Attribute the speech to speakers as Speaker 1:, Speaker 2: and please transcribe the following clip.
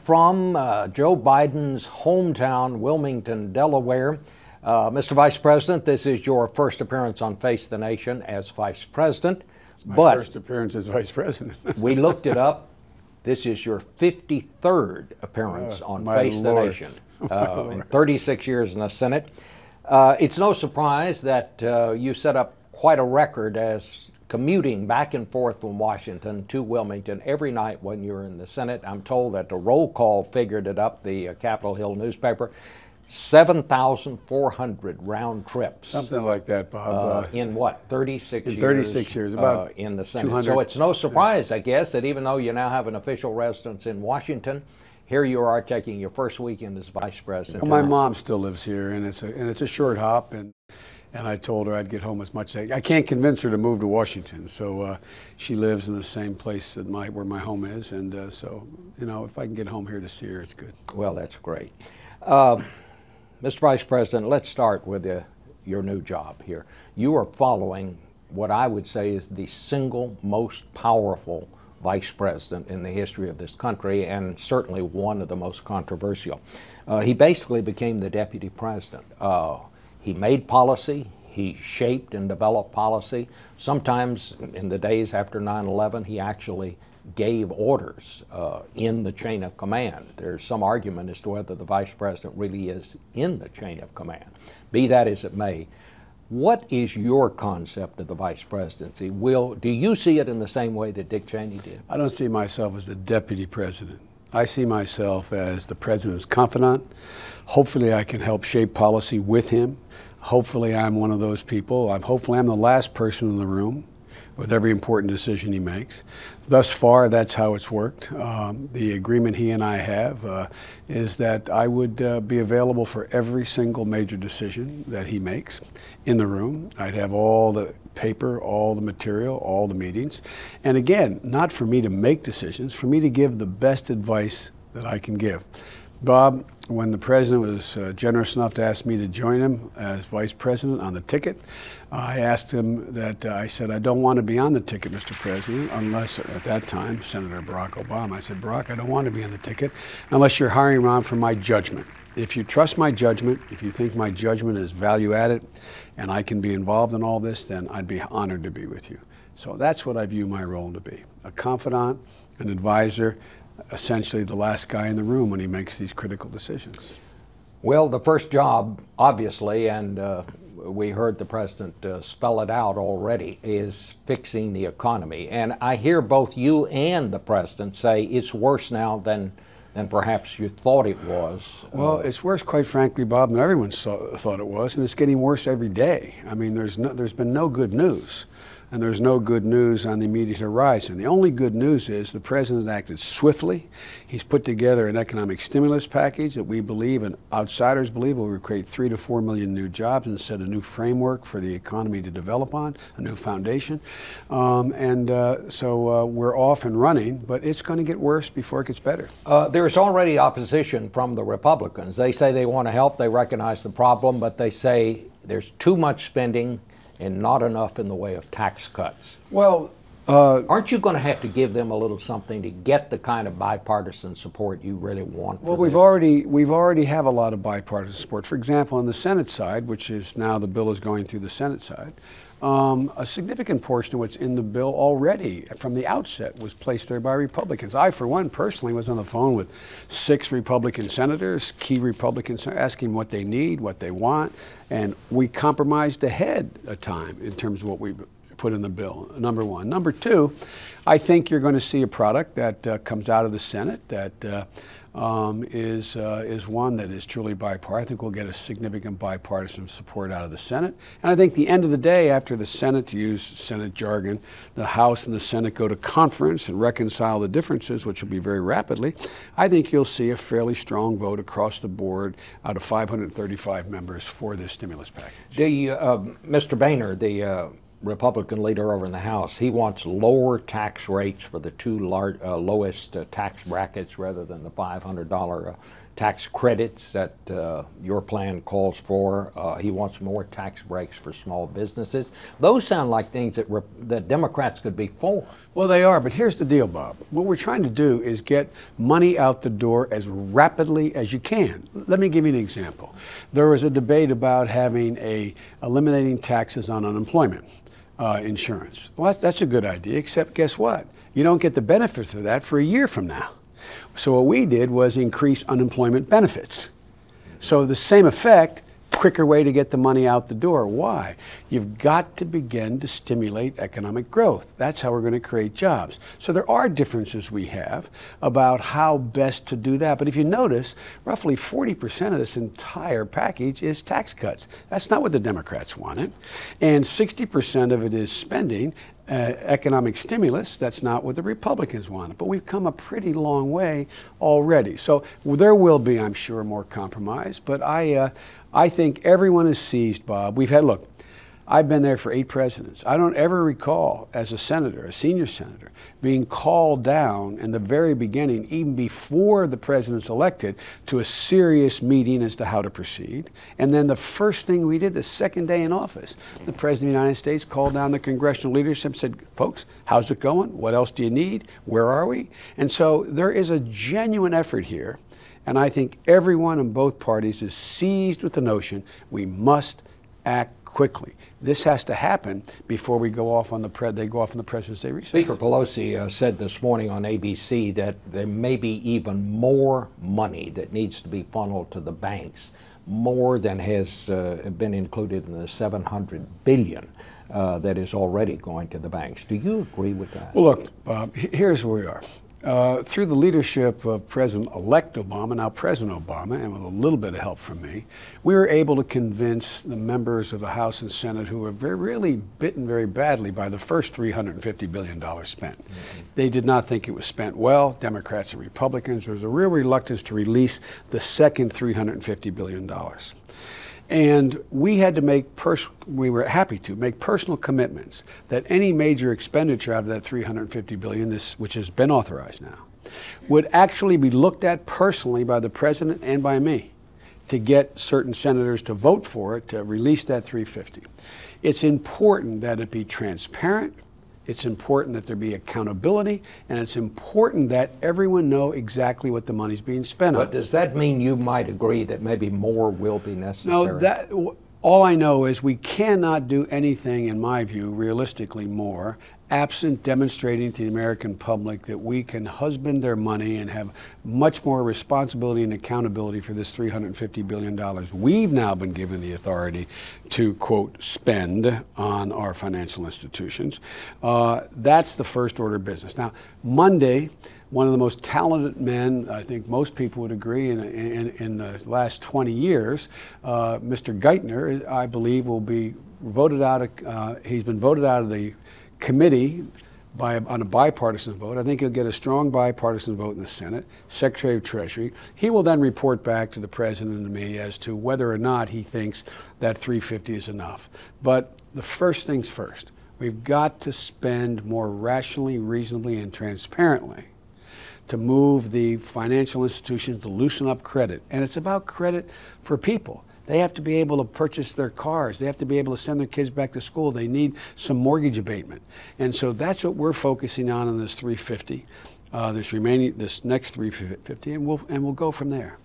Speaker 1: from Joe Biden's hometown, Wilmington, Delaware. Mr. Vice President, this is your first appearance on Face the Nation as Vice President.
Speaker 2: It's my first appearance as Vice President.
Speaker 1: We looked it up. This is your 53rd appearance on Face the Nation. In 36 years in the Senate. It's no surprise that you set up quite a record as commuting back and forth from Washington to Wilmington every night when you were in the Senate. I'm told that the roll call figured it up, the Capitol Hill newspaper, 7,400 round trips.
Speaker 2: Something like that, Bob.
Speaker 1: In what, 36 years?
Speaker 2: In 36 years, about
Speaker 1: in the Senate.
Speaker 2: 200.
Speaker 1: So it's no surprise, I guess, that even though you now have an official residence in Washington, here you are taking your first weekend as Vice President.
Speaker 2: Well, my mom still lives here, and it's a short hop, and I told her I'd get home as much as I can't convince her to move to Washington, so she lives in the same place that where my home is, and so if I can get home here to see her, it's good.
Speaker 1: Well, that's great. Mr. Vice President, let's start with your new job here. You are following what I would say is the single most powerful Vice President in the history of this country, and certainly one of the most controversial. He basically became the Deputy President. He made policy, he shaped and developed policy. Sometimes in the days after 9/11, he actually gave orders in the chain of command. There's some argument as to whether the Vice President really is in the chain of command. Be that as it may, what is your concept of the Vice Presidency? Do you see it in the same way that Dick Cheney did?
Speaker 2: I don't see myself as the Deputy President. I see myself as the President's confidant. Hopefully I can help shape policy with him. Hopefully I'm one of those people. Hopefully I'm the last person in the room with every important decision he makes. Thus far, that's how it's worked. The agreement he and I have is that I would be available for every single major decision that he makes in the room. I'd have all the paper, all the material, all the meetings. And again, not for me to make decisions, for me to give the best advice that I can give. Bob, when the President was generous enough to ask me to join him as Vice President on the ticket, I asked him that, I said, I don't want to be on the ticket, Mr. President, unless, at that time, Senator Barack Obama, I said, Barack, I don't want to be on the ticket unless you're hiring around for my judgment. If you trust my judgment, if you think my judgment is value added and I can be involved in all this, then I'd be honored to be with you. So that's what I view my role to be, a confidant, an advisor, essentially the last guy in the room when he makes these critical decisions.
Speaker 1: Well, the first job, obviously, and we heard the President spell it out already, is fixing the economy. And I hear both you and the President say it's worse now than perhaps you thought it was.
Speaker 2: Well, it's worse, quite frankly, Bob, than everyone thought it was, and it's getting worse every day. I mean, there's been no good news. And there's no good news on the immediate horizon. The only good news is the President acted swiftly. He's put together an economic stimulus package that we believe and outsiders believe will create 3 to 4 million new jobs and set a new framework for the economy to develop on, a new foundation. So we're off and running, but it's going to get worse before it gets better.
Speaker 1: There's already opposition from the Republicans. They say they want to help, they recognize the problem, but they say there's too much spending and not enough in the way of tax cuts.
Speaker 2: Well,
Speaker 1: aren't you going to have to give them a little something to get the kind of bipartisan support you really want?
Speaker 2: Well, we've already have a lot of bipartisan support. For example, on the Senate side, which is now the bill is going through the Senate side, a significant portion of what's in the bill already from the outset was placed there by Republicans. I, for one, personally was on the phone with 6 Republican senators, key Republicans, asking what they need, what they want, and we compromised ahead of time in terms of what we put in the bill, number one. Number two, I think you're going to see a product that comes out of the Senate that is one that is truly bipartisan. I think we'll get a significant bipartisan support out of the Senate. And I think the end of the day, after the Senate, to use Senate jargon, the House and the Senate go to conference and reconcile the differences, which will be very rapidly, I think you'll see a fairly strong vote across the board out of 535 members for this stimulus package.
Speaker 1: Mr. Boehner, Republican leader over in the House, he wants lower tax rates for the two lowest tax brackets rather than the $500 tax credits that your plan calls for. He wants more tax breaks for small businesses. Those sound like things that Democrats could be for.
Speaker 2: Well, they are, but here's the deal, Bob. What we're trying to do is get money out the door as rapidly as you can. Let me give you an example. There was a debate about eliminating taxes on unemployment insurance. Well, that's a good idea, except guess what? You don't get the benefits of that for a year from now. So what we did was increase unemployment benefits. So the same effect, quicker way to get the money out the door. Why? You've got to begin to stimulate economic growth. That's how we're going to create jobs. So there are differences we have about how best to do that. But if you notice, roughly 40% of this entire package is tax cuts. That's not what the Democrats wanted. And 60% of it is spending. Economic stimulus, that's not what the Republicans wanted. But we've come a pretty long way already. So there will be, I'm sure, more compromise. But I think everyone is seized, Bob. Look, I've been there for 8 presidents. I don't ever recall, as a senator, a senior senator, being called down in the very beginning, even before the president's elected, to a serious meeting as to how to proceed. And then the first thing we did, the second day in office, the President of the United States called down the congressional leadership, said, folks, how's it going? What else do you need? Where are we? And so there is a genuine effort here. And I think everyone in both parties is seized with the notion we must act quickly. This has to happen before we go off on the President's Day recess.
Speaker 1: Speaker Pelosi said this morning on ABC that there may be even more money that needs to be funneled to the banks, more than has been included in the $700 billion that is already going to the banks. Do you agree with that?
Speaker 2: Well, look, Bob, here's where we are. Through the leadership of President-elect Obama, now President Obama, and with a little bit of help from me, we were able to convince the members of the House and Senate who were really bitten very badly by the first $350 billion spent. Mm-hmm. They did not think it was spent well, Democrats and Republicans. There was a real reluctance to release the second $350 billion. And we had to we were happy to make personal commitments that any major expenditure out of that $350 billion, which has been authorized now, would actually be looked at personally by the president and by me to get certain senators to vote for it, to release that $350. It's important that it be transparent. It's important that there be accountability, and it's important that everyone know exactly what the money's being spent on.
Speaker 1: But does that mean you might agree that maybe more will be necessary?
Speaker 2: No, all I know is we cannot do anything, in my view, realistically more, absent demonstrating to the American public that we can husband their money and have much more responsibility and accountability for this $350 billion we've now been given the authority to, quote, spend on our financial institutions. That's the first order of business. Now, Monday, one of the most talented men, I think most people would agree, in the last 20 years, Mr. Geithner, I believe, will be voted out of, he's been voted out of the committee on a bipartisan vote. I think he'll get a strong bipartisan vote in the Senate, Secretary of Treasury. He will then report back to the President and me as to whether or not he thinks that $350 is enough. But the first things first, we've got to spend more rationally, reasonably, and transparently to move the financial institutions to loosen up credit. And it's about credit for people. They have to be able to purchase their cars. They have to be able to send their kids back to school. They need some mortgage abatement. And so that's what we're focusing on in this $350, this next $350, and we'll go from there.